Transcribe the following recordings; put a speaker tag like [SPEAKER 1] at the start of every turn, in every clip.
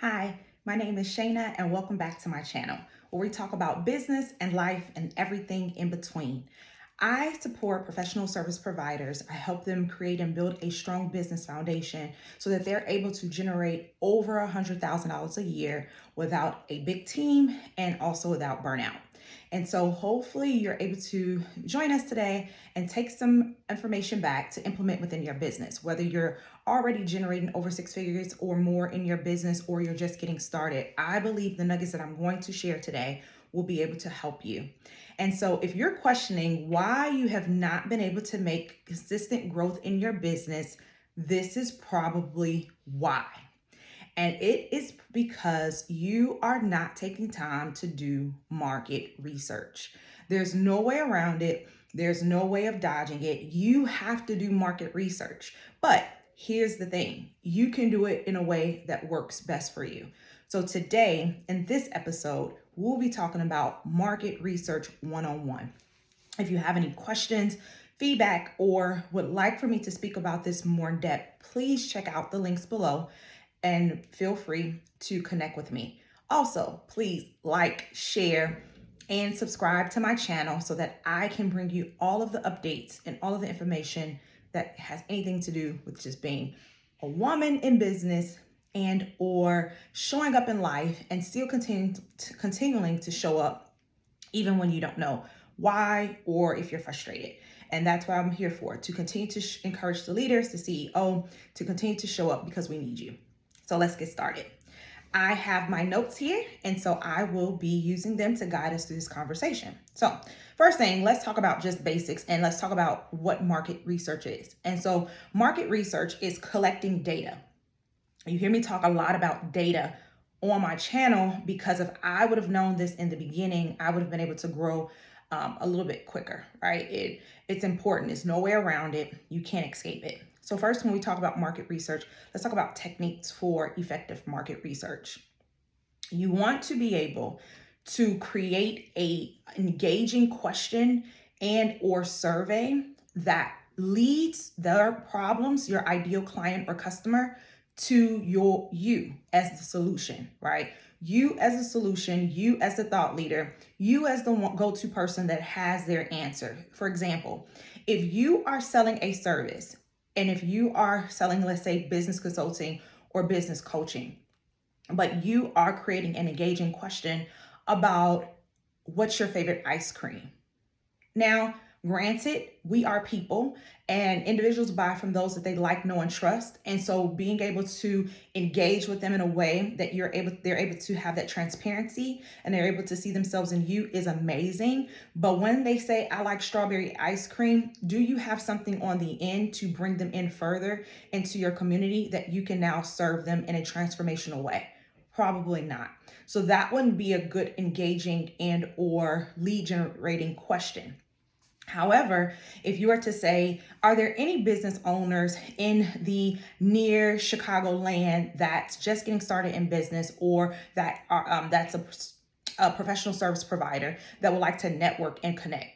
[SPEAKER 1] Hi, my name is Shayna, and welcome back to my channel where we talk about business and life and everything in between. I support professional service providers. I help them create and build a strong business foundation so that they're able to generate over $100,000 a year without a big team and also without burnout. And so hopefully you're able to join us today and take some information back to implement within your business, whether you're already generating over six figures or more in your business or you're just getting started. I believe the nuggets that I'm going to share today will be able to help you. And so if you're questioning why you have not been able to make consistent growth in your business, this is probably why. And it is because you are not taking time to do market research. There's no way around it. There's no way of dodging it. You have to do market research. But here's the thing, you can do it in a way that works best for you. So today, in this episode, we'll be talking about market research 101. If you have any questions, feedback, or would like for me to speak about this more in depth, please check out the links below and feel free to connect with me. Also, please like, share, and subscribe to my channel so that I can bring you all of the updates and all of the information that has anything to do with just being a woman in business and or showing up in life and still continuing to show up even when you don't know why or if you're frustrated. And that's what I'm here for, to continue to encourage the leaders, the CEO, to continue to show up because we need you. So let's get started. I have my notes here, and so I will be using them to guide us through this conversation. So first thing, let's talk about just basics and let's talk about what market research is. And so market research is collecting data. You hear me talk a lot about data on my channel because if I would have known this in the beginning, I would have been able to grow a little bit quicker, right? It's important. There's no way around it. You can't escape it. So first, when we talk about market research, let's talk about techniques for effective market research. You want to be able to create a engaging question and or survey that leads their problems, your ideal client or customer, to you as the solution, right? You as a solution, you as the thought leader, you as the go-to person that has their answer. For example, if you are selling a service, and if you are selling, let's say, business consulting or business coaching, but you are creating an engaging question about what's your favorite ice cream. Now, granted, we are people and individuals buy from those that they like, know, and trust. And so being able to engage with them in a way that they're able to have that transparency and they're able to see themselves in you is amazing. But when they say, I like strawberry ice cream, do you have something on the end to bring them in further into your community that you can now serve them in a transformational way? Probably not. So that wouldn't be a good engaging and or lead generating question. However, if you were to say, are there any business owners in the near Chicagoland that's just getting started in business or that are that's a professional service provider that would like to network and connect?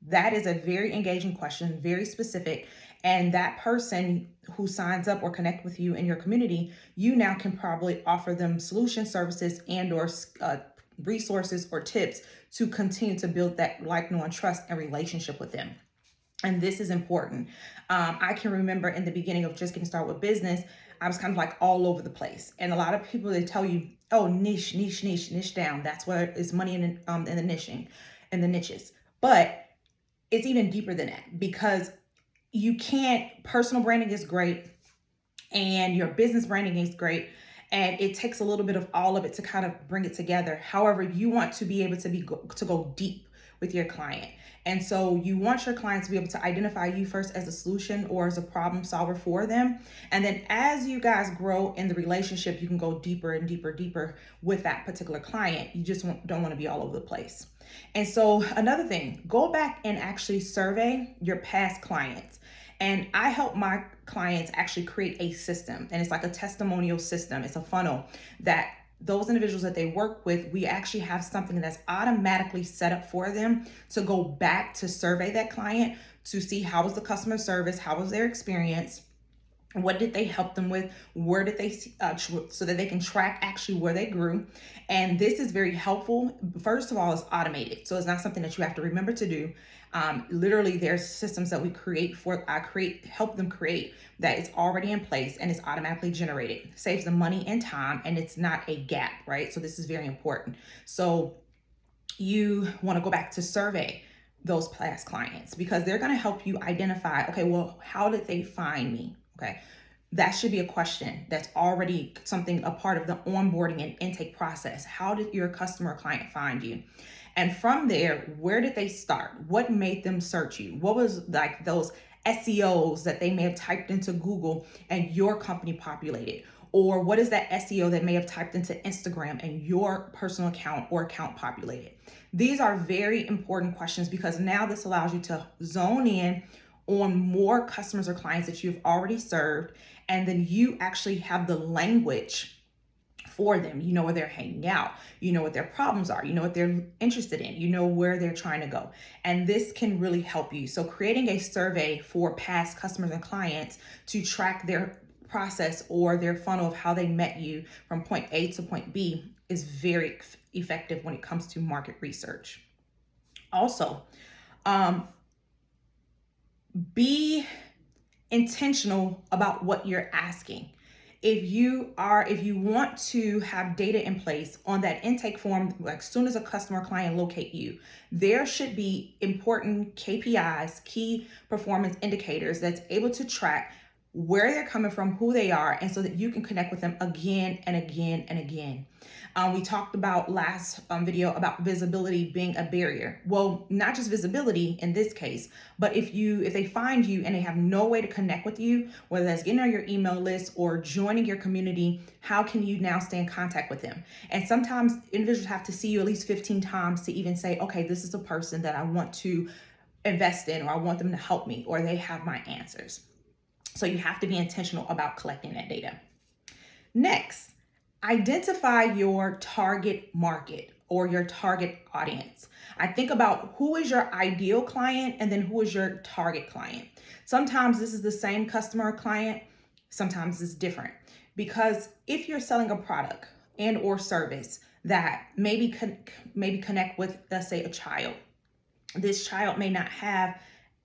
[SPEAKER 1] That is a very engaging question, very specific. And that person who signs up or connect with you in your community, you now can probably offer them solution services and or resources or tips to continue to build that like, know, and trust and relationship with them. And this is important. I can remember in the beginning of just getting started with business, I was kind of like all over the place. And a lot of people, they tell you, oh, niche down. That's where is money in the niching and the niches. But it's even deeper than that because you can't, personal branding is great and your business branding is great. And it takes a little bit of all of it to kind of bring it together. However, you want to be able to go deep with your client. And so you want your client to be able to identify you first as a solution or as a problem solver for them. And then as you guys grow in the relationship, you can go deeper and deeper with that particular client. You just don't want to be all over the place. And so another thing, go back and actually survey your past clients. And I help my clients actually create a system, and it's like a testimonial system. It's a funnel that those individuals that they work with, we actually have something that's automatically set up for them to go back to survey that client to see how was the customer service, how was their experience, What did they help them with? Where did they so that they can track actually where they grew? And this is very helpful. First of all, it's automated, so it's not something that you have to remember to do. Literally, there's systems that we create help them create that is already in place and it's automatically generated. Saves them money and time, and it's not a gap, right? So this is very important. So you want to go back to survey those past clients because they're going to help you identify, okay, well, how did they find me? Okay. That should be a question that's already something, a part of the onboarding and intake process. How did your customer or client find you? And from there, where did they start? What made them search you? What was like those SEOs that they may have typed into Google and your company populated? Or what is that SEO that may have typed into Instagram and your personal account or account populated? These are very important questions because now this allows you to zone in on more customers or clients that you've already served, and then you actually have the language for them. You know where they're hanging out, you know what their problems are, you know what they're interested in, you know where they're trying to go. And this can really help you. So creating a survey for past customers and clients to track their process or their funnel of how they met you from point A to point B is very effective when it comes to market research. Also, be intentional about what you're asking. If you want to have data in place on that intake form, like as soon as a customer or client locate you, there should be important KPIs, key performance indicators that's able to track where they're coming from, who they are, and so that you can connect with them again and again and again. We talked about last video about visibility being a barrier. Well, not just visibility in this case, but if they find you and they have no way to connect with you, whether that's getting on your email list or joining your community, how can you now stay in contact with them? And sometimes individuals have to see you at least 15 times to even say, okay, this is a person that I want to invest in, or I want them to help me, or they have my answers. So you have to be intentional about collecting that data. Next, identify your target market or your target audience. I think about who is your ideal client and then who is your target client. Sometimes this is the same customer or client, sometimes it's different. Because if you're selling a product and or service that maybe connect with, let's say, a child, this child may not have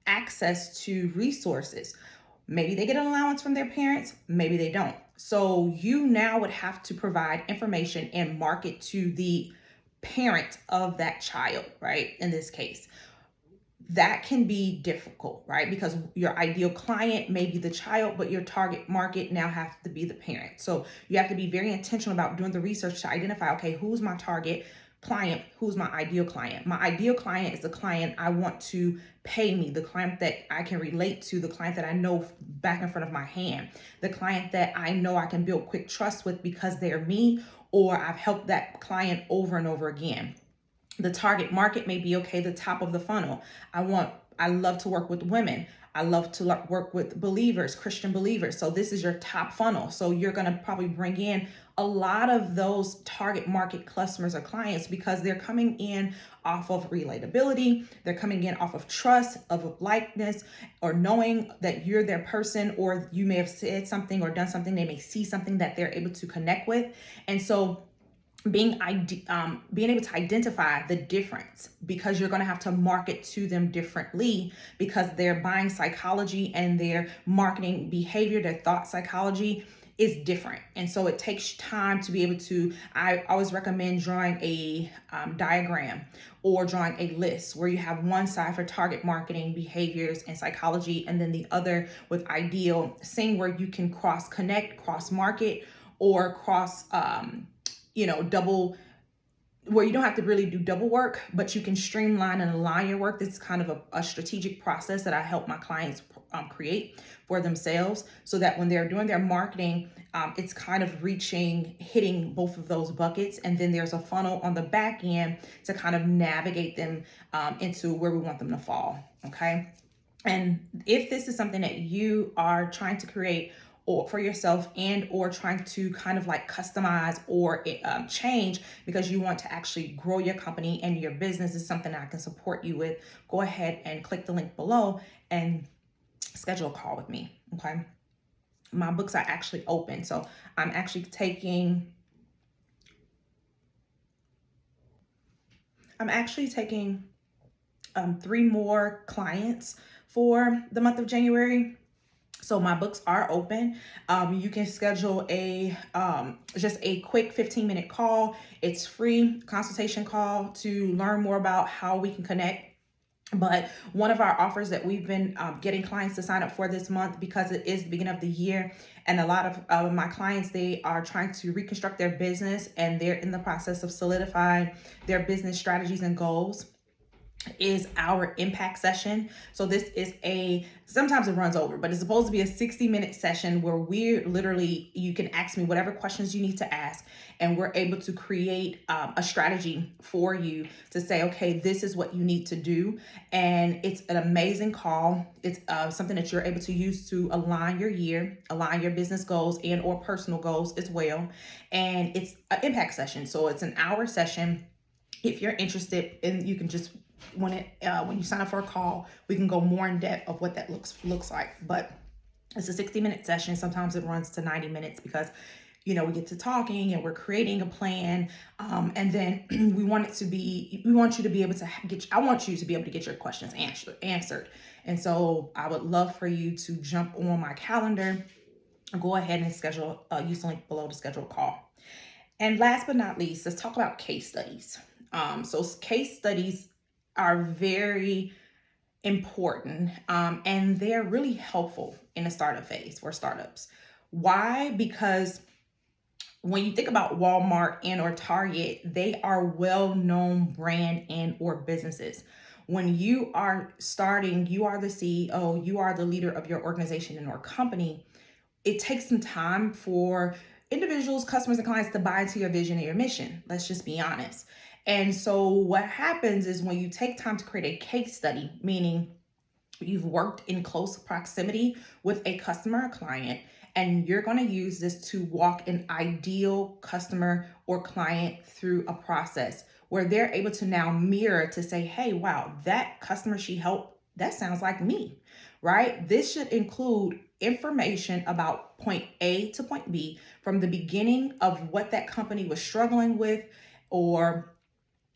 [SPEAKER 1] access to resources. Maybe they get an allowance from their parents, maybe they don't. So you now would have to provide information and market to the parent of that child, right? In this case, that can be difficult, right? Because your ideal client may be the child, but your target market now has to be the parent. So you have to be very intentional about doing the research to identify, okay, who's my target client, who's my ideal client. My ideal client is the client I want to pay me, the client that I can relate to, the client that I know back in front of my hand, the client that I know I can build quick trust with because they're me, or I've helped that client over and over again. The target market may be, okay, the top of the funnel. I love to work with women. I love to work with believers, Christian believers. So this is your top funnel. So you're going to probably bring in a lot of those target market customers or clients because they're coming in off of relatability. They're coming in off of trust, of likeness, or knowing that you're their person, or you may have said something or done something. They may see something that they're able to connect with. And so being able to identify the difference, because you're going to have to market to them differently because their buying psychology and their marketing behavior, their thought psychology is different. And so it takes time to be able to, I always recommend drawing a diagram or drawing a list where you have one side for target marketing, behaviors, and psychology, and then the other with ideal, seeing where you can cross connect, cross market, or cross, double, where you don't have to really do double work, but you can streamline and align your work. This is kind of a strategic process that I help my clients create for themselves, so that when they're doing their marketing, it's kind of hitting both of those buckets. And then there's a funnel on the back end to kind of navigate them into where we want them to fall. Okay. And if this is something that you are trying to create or for yourself and or trying to kind of like customize or change because you want to actually grow your company and your business is something that I can support you with, go ahead and click the link below and schedule a call with me. Okay. my books are actually open. So I'm actually taking three more clients for the month of January. So my books are open. You can schedule just a quick 15-minute call. It's free consultation call to learn more about how we can connect. But one of our offers that we've been getting clients to sign up for this month, because it is the beginning of the year, and a lot of my clients, they are trying to reconstruct their business, and they're in the process of solidifying their business strategies and goals, is our impact session. So this is sometimes it runs over, but it's supposed to be a 60-minute session where you can ask me whatever questions you need to ask, and we're able to create a strategy for you to say, okay, this is what you need to do. And it's an amazing call. It's something that you're able to use to align your year, align your business goals and or personal goals as well. And it's an impact session. So it's an hour session. If you're interested, and you can just when you sign up for a call, we can go more in depth of what that looks like. But it's a 60-minute session. Sometimes it runs to 90 minutes because we get to talking and we're creating a plan. And then we want you to be able to get your questions answered. And so I would love for you to jump on my calendar, go ahead and use the link below to schedule a call. And last but not least, let's talk about case studies. So case studies are very important, and they're really helpful in the startup phase for startups. Why? Because when you think about Walmart and or Target, they are well-known brand and or businesses. When you are starting, you are the CEO, you are the leader of your organization and or company. It takes some time for individuals, customers, and clients to buy into your vision and your mission. Let's just be honest. And so what happens is when you take time to create a case study, meaning you've worked in close proximity with a customer or client, and you're going to use this to walk an ideal customer or client through a process where they're able to now mirror to say, hey, wow, that customer she helped, that sounds like me, right? This should include information about point A to point B from the beginning of what that company was struggling with, or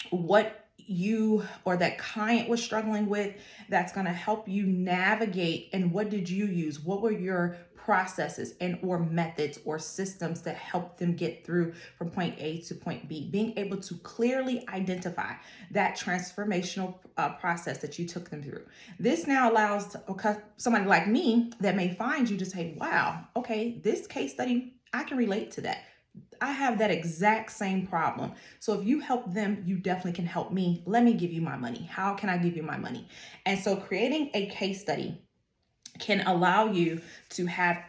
[SPEAKER 1] what you or that client was struggling with, that's going to help you navigate. And what did you use? What were your processes and or methods or systems that help them get through from point A to point B? Being able to clearly identify that transformational process that you took them through. This now allows somebody like me that may find you to say, wow, okay, this case study, I can relate to that. I have that exact same problem. So if you help them, you definitely can help me. Let me give you my money. How can I give you my money? And so creating a case study can allow you to have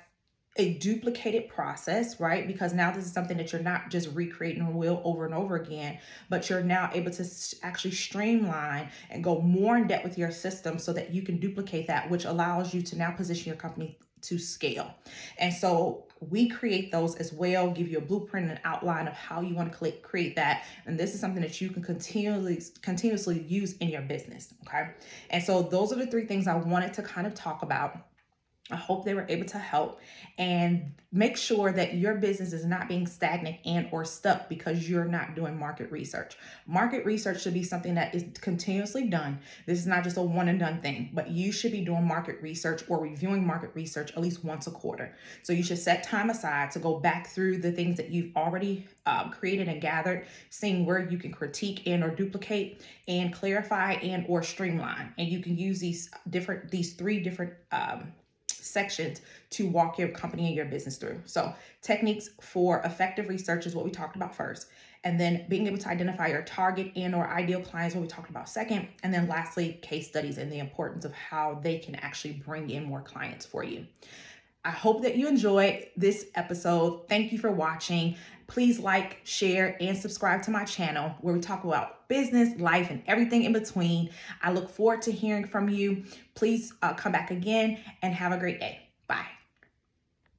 [SPEAKER 1] a duplicated process, right? Because now this is something that you're not just recreating the wheel over and over again, but you're now able to actually streamline and go more in depth with your system so that you can duplicate that, which allows you to now position your company to scale. And so we create those as well, give you a blueprint and an outline of how you want to create that. And this is something that you can continuously use in your business, okay? And so those are the three things I wanted to kind of talk about. I hope they were able to help, and make sure that your business is not being stagnant and or stuck because you're not doing market research. Market research should be something that is continuously done. This is not just a one and done thing, but you should be doing market research or reviewing market research at least once a quarter. So you should set time aside to go back through the things that you've already created and gathered, seeing where you can critique and or duplicate and clarify and or streamline. And you can use these three different sections to walk your company and your business through. So techniques for effective research is what we talked about first. And then being able to identify your target and or ideal clients, what we talked about second. And then lastly, case studies and the importance of how they can actually bring in more clients for you. I hope that you enjoyed this episode. Thank you for watching. Please like, share, and subscribe to my channel where we talk about business, life, and everything in between. I look forward to hearing from you. Please come back again and have a great day. Bye.